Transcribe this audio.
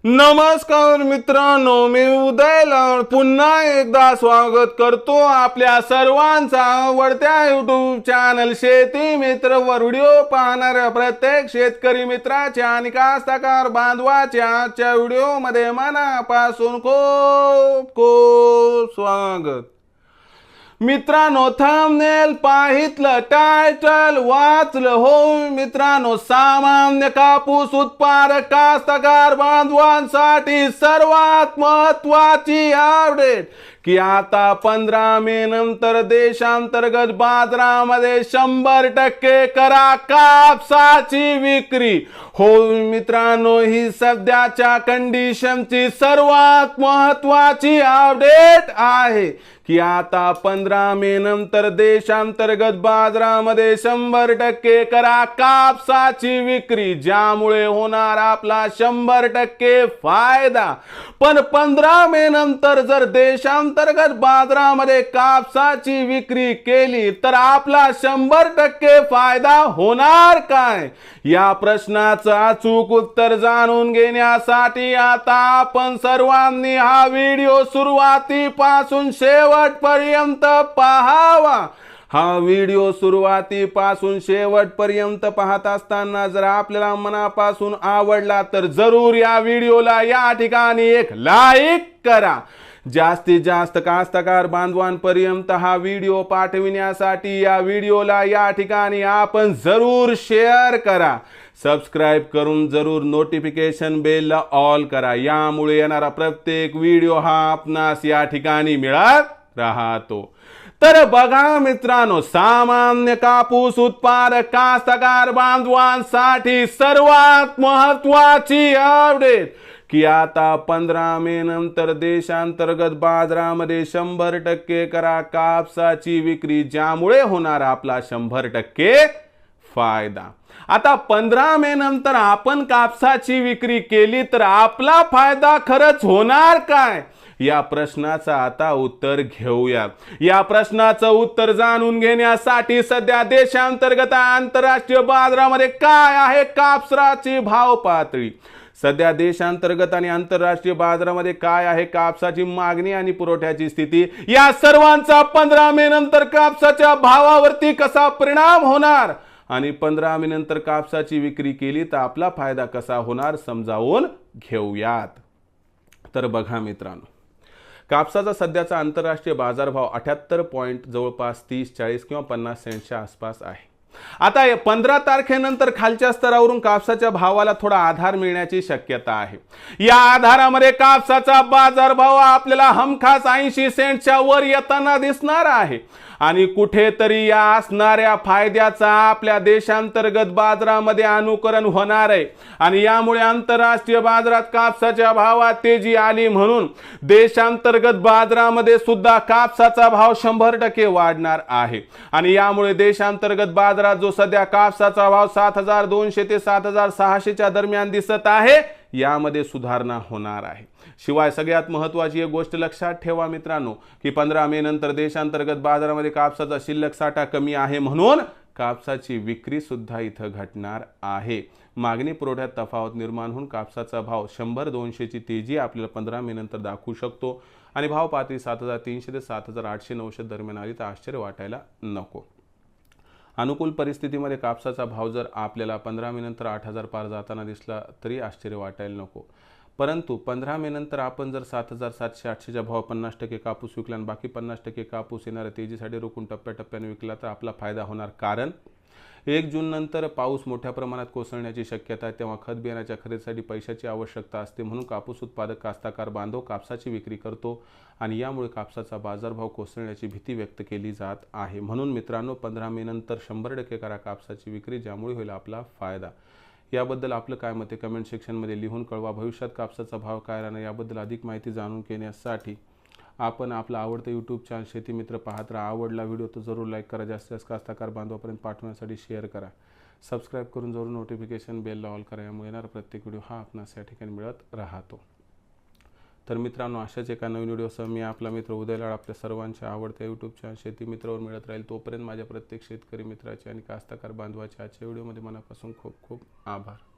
नमस्कार मित्रांनो, मी उदयला पुन्हा एकदा स्वागत करतो आपल्या सर्वांचा आवडत्या YouTube चॅनल शेती मित्र वर व्हिडिओ पाहणाऱ्या प्रत्येक शेतकरी मित्राच्या आणि कास्तकार बांधवाच्या आजच्या व्हिडिओमध्ये मनापासून खूप खूप स्वागत। मित्रांनो, थंबनेल पाहितलं, टायटल वाचलं हो मित्रांनो, सामान्य कापूस उत्पादक कास्तकार बांधवांसाठी सर्वात महत्त्वाची अपडेट की आता 15 मे नंतर देशांतर्गत बाजारामध्ये 100% करा कापसाची विक्री। हो मित्रांनो, ही सध्याच्या कंडिशनची सर्वात महत्त्वाची अपडेट आहे की आता 15 मे नंतर देशांतर्गत बाजारामध्ये 100% करा कापसाची विक्री, ज्यामुळे होणार आपला 100% फायदा। पण 15 मे नंतर जर देशांतर्गत बाजारामध्ये कापसाची विक्री केली तर आपला 100% फायदा होणार काय? या प्रश्नाचं अचूक उत्तर जाणून घेण्यासाठी आता आपण सर्वांनी हा व्हिडिओ सुरुवातीपासून शेवटपर्यंत पाहावा। हा व्हिडिओ सुरुवातीपासून शेवटपर्यंत पाहत असताना जर आपल्याला मनापासून आवडला तर जरूर या व्हिडिओला या ठिकाणी एक लाईक करा। जास्तीत जास्त कास्तकार बांधवांपर्यंत हा व्हिडिओ पाठविण्यासाठी या व्हिडिओला या ठिकाणी आपण जरूर शेअर करा। सबस्क्राइब करून जरूर नोटिफिकेशन बेलला ऑल करा, यामुळे येणारा प्रत्येक व्हिडिओ हा आपणास या ठिकाणी मिळत राहतो। तर बघा मित्रांनो, सामान्य कापूस उत्पादक कास्तकार बांधवांसाठी सर्वात महत्त्वाची अपडेट की आता 15 मे नंतर देशांतर्गत बाजारामध्ये 100% करा कापसाची विक्री, ज्यामुळे होणार आपला 100% फायदा। आता 15 मे नंतर आपण कापसाची विक्री केली तर आपला फायदा खरंच होणार काय? या प्रश्नाचं आता उत्तर घेऊया। या प्रश्नाचं उत्तर जाणून घेण्यासाठी सध्या देशांतर्गत आंतरराष्ट्रीय बाजारामध्ये काय आहे कापसाची भाव पातळी, सध्या देशांतर्गत आणि आंतरराष्ट्रीय बाजारामध्ये काय आहे कापसाची मागणी आणि पुरवठ्याची स्थिती, या सर्वांचा 15 मे नंतर कापसाच्या भावावरती कसा परिणाम होणार आणि 15 मे नंतर कापसाची विक्री केली तर आपला फायदा कसा होणार समजावून घेऊयात। तर बघा मित्रांनो, कापसाचा सध्याचा आंतरराष्ट्रीय बाजारभाव 78 पॉइंट जवळपास 30, 40 किंवा 50 सेंटच्या आसपास आहे। आता 15 तारखेनंतर खालच्या स्तरावरून कापसाच्या भावाला थोडा आधार मिळण्याची शक्यता आहे। या आधारामध्ये कापसाचा बाजारभाव आपल्याला हमखास 80 सेंटच्या वर येताना दिसणार आहे आणि कुठेतरी या असणाऱ्या फायद्याचा आपल्या देशांतर्गत बाजारामध्ये अनुकरण होणार आहे आणि यामुळे आंतरराष्ट्रीय बाजारात कापसाच्या भावात तेजी आली, म्हणून देशांतर्गत बाजारामध्ये सुद्धा कापसाचा भाव 100% वाढणार आहे आणि यामुळे देशांतर्गत बाजारात जो सध्या कापसाचा भाव 7200 ते 7600 च्या दरम्यान दिसत आहे, यामध्ये सुधारणा होणार आहे। शिवाय सगळ्यात महत्त्वाची एक गोष्ट लक्षात ठेवा मित्रांनो की 15 मे नंतर देशांतर्गत बाजारामध्ये कापसाचा शिल्लक साठा कमी आहे, म्हणून कापसाची विक्री सुद्धा इथं घटणार आहे। मागणी पुरवठ्यात तफावत निर्माण होऊन कापसाचा भाव 100-200 ची तेजी आपल्याला 15 मे नंतर दाखवू शकतो आणि भाव पातळी 7300 ते 7800-900 दरम्यान आली तर आश्चर्य वाटायला नको। अनुकूल परिस्थितीमध्ये कापसाचा भाव जर आपल्याला 15 मे नंतर 8000 पार जाताना दिसला तरी आश्चर्य वाटायला नको, परंतु 15 मे नंतर आपण जर 7700-800 च्या भाव 50% कापूस विकला आणि बाकी 50% कापूस येणाऱ्या तेजीसाठी रोखून टप्प्याटप्प्याने विकला तर आपला फायदा होणार। कारण 1 जून नंतर पाऊस मोठ्या प्रमाणात कोसळण्याची शक्यता आहे, तेव्हा खत बियाण्याच्या खरेदीसाठी पैशाची आवश्यकता असते, म्हणून कापूस उत्पादक कास्तकार बांधव कापसाची विक्री करतो आणि यामुळे कापसाचा बाजारभाव कोसळण्याची भीती व्यक्त केली जात आहे। म्हणून मित्रांनो, 15 मे नंतर 100% करा कापसाची विक्री, ज्यामुळे होईल आपला फायदा। याबद्दल आपलं काय मत आहे कमेंट सेक्शनमध्ये लिहून कळवा। भविष्यात कापसाचा भाव काय राहणार याबद्दल अधिक माहिती जाणून घेण्यासाठी आपण आपलं आवडतं यूट्यूब चॅनल शेती मित्र पाहत राहा। आवडला व्हिडिओ तर जरूर लाईक करा, जास्तीत जास्त कास्तकार बांधवापर्यंत पाठवण्यासाठी शेअर करा, सबस्क्राइब करून जरूर नोटिफिकेशन बेलला ऑल करा, यामुळे येणारा प्रत्येक व्हिडिओ हा आपणास या ठिकाणी मिळत राहतो। तर मित्रांनो, अशाच एका नवीन व्हिडिओसह मी आपला मित्र उदयलाड आपल्या सर्वांच्या आवडत्या यूट्यूब चॅनल शेती मित्रावर मिळत राहील। तोपर्यंत माझ्या प्रत्येक शेतकरी मित्राचे आणि कास्तकार बांधवाच्या आजच्या व्हिडिओमध्ये मनापासून खूप खूप आभार।